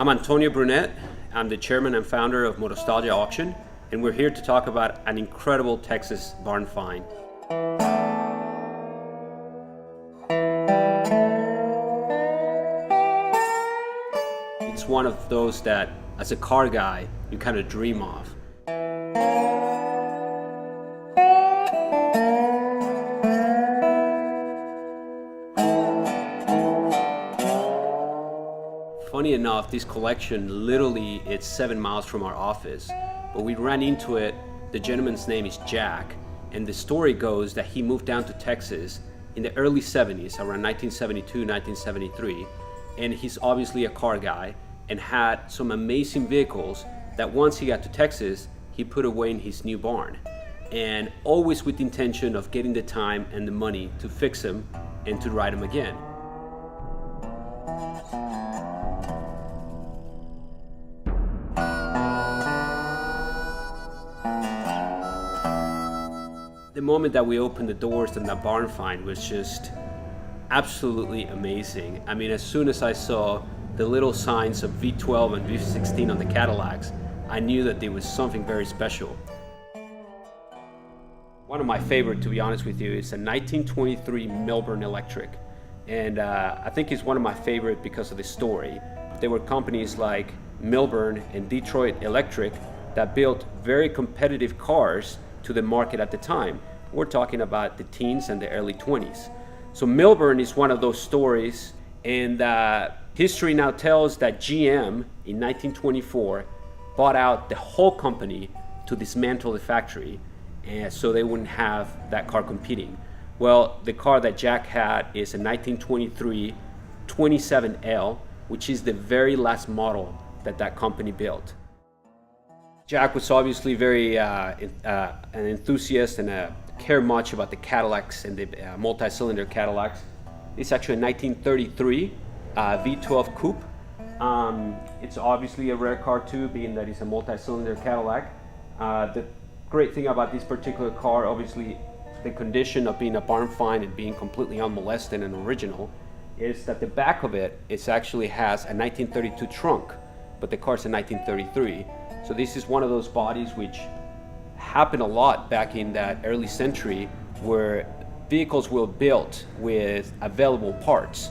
I'm Antonio Brunet. I'm the chairman and founder of Motostalgia Auction, and we're here to talk about an incredible Texas barn find. It's one of those that, as a car guy, you kind of dream of. Funny enough, this collection, literally, it's 7 miles from our office, but we ran into it. The gentleman's name is Jack, and the story goes that he moved down to Texas in the early 70s, around 1972, 1973, and he's obviously a car guy and had some amazing vehicles that once he got to Texas, he put away in his new barn, and always with the intention of getting the time and the money to fix them and to ride them again. The moment that we opened the doors and that barn find was just absolutely amazing. I mean, as soon as I saw the little signs of V12 and V16 on the Cadillacs, I knew that there was something very special. One of my favorite, to be honest with you, is a 1923 Melbourne Electric. And I think it's one of my favorite because of the story. There were companies like Melbourne and Detroit Electric that built very competitive cars to the market at the time. We're talking about the teens and the early 20s. So Melbourne is one of those stories, and history now tells that GM in 1924 bought out the whole company to dismantle the factory, and so they wouldn't have that car competing. Well, the car that Jack had is a 1923 27L, which is the very last model that company built. Jack was obviously very an enthusiast and cared much about the Cadillacs and the multi-cylinder Cadillacs. It's actually a 1933 V12 coupe. It's obviously a rare car too, being that it's a multi-cylinder Cadillac. The great thing about this particular car, obviously the condition of being a barn find and being completely unmolested and original, is that the back of it actually has a 1932 trunk, but the car's a 1933. So this is one of those bodies which happened a lot back in that early century, where vehicles were built with available parts.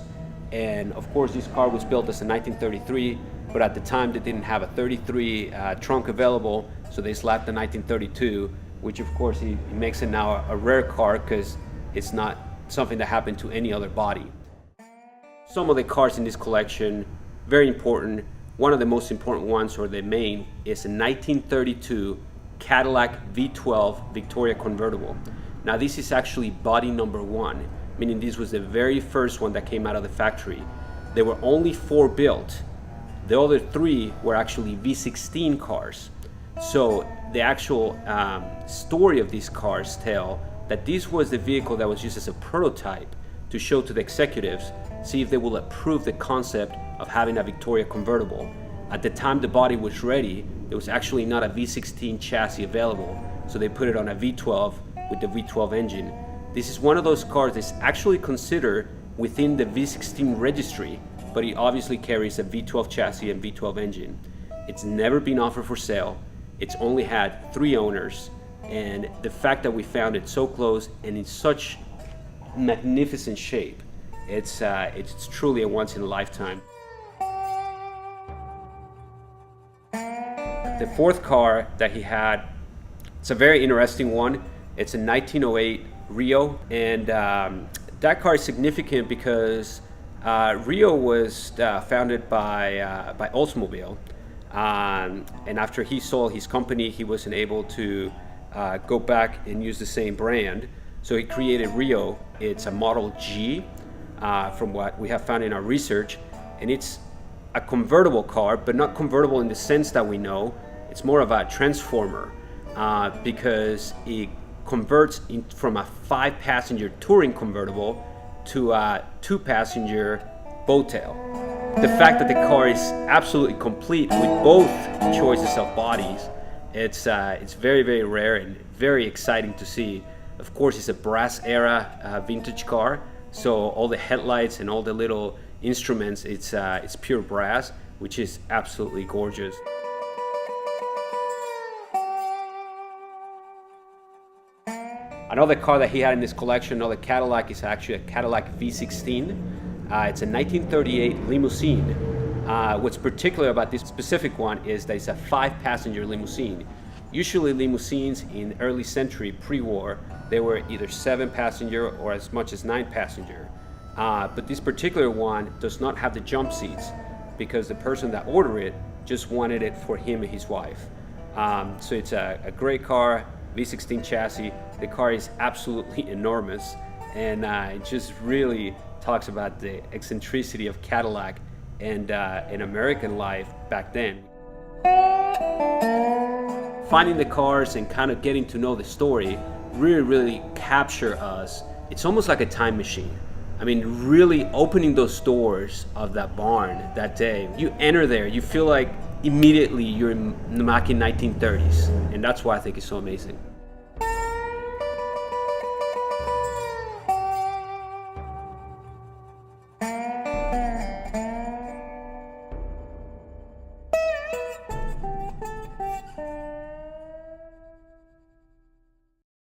And of course this car was built as a 1933, but at the time they didn't have a 33 trunk available, so they slapped the 1932, which of course it makes it now a rare car because it's not something that happened to any other body. Some of the cars in this collection, very important. One of the most important ones, or the main, is a 1932 Cadillac V12 Victoria Convertible. Now this is actually body number 1, meaning this was the very first one that came out of the factory. There were only 4 built. The other 3 were actually V16 cars. So the actual story of these cars tell that this was the vehicle that was used as a prototype to show to the executives, see if they will approve the concept of having a Victoria convertible. At the time the body was ready, there was actually not a V16 chassis available, so they put it on a V12 with the V12 engine. This is one of those cars that's actually considered within the V16 registry, but it obviously carries a V12 chassis and V12 engine. It's never been offered for sale. It's only had 3 owners, and the fact that we found it so close and in such magnificent shape, it's truly a once in a lifetime. The 4th car that he had, it's a very interesting one. It's a 1908 Rio, and that car is significant because Rio was founded by Oldsmobile, and after he sold his company, he wasn't able to go back and use the same brand, so he created Rio. It's a Model G, from what we have found in our research, and it's a convertible car, but not convertible in the sense that we know. It's more of a transformer, because it converts from a 5-passenger touring convertible to a 2-passenger boat tail. The fact that the car is absolutely complete with both choices of bodies, it's very, very rare and very exciting to see. Of course, it's a brass era vintage car, so all the headlights and all the little instruments, it's pure brass, which is absolutely gorgeous. Another car that he had in his collection, another Cadillac, is actually a Cadillac V16. It's a 1938 limousine. What's particular about this specific one is that it's a 5-passenger limousine. Usually limousines in early century, pre-war, they were either 7-passenger or as much as 9-passenger. But this particular one does not have the jump seats because the person that ordered it just wanted it for him and his wife. So it's a great car, V16 chassis. The car is absolutely enormous, and it just really talks about the eccentricity of Cadillac and in American life back then. Finding the cars and kind of getting to know the story really capture us. It's almost like a time machine. I mean, really opening those doors of that barn that day. You enter there, you feel like immediately you're in the back in 1930s, and that's why I think it's so amazing.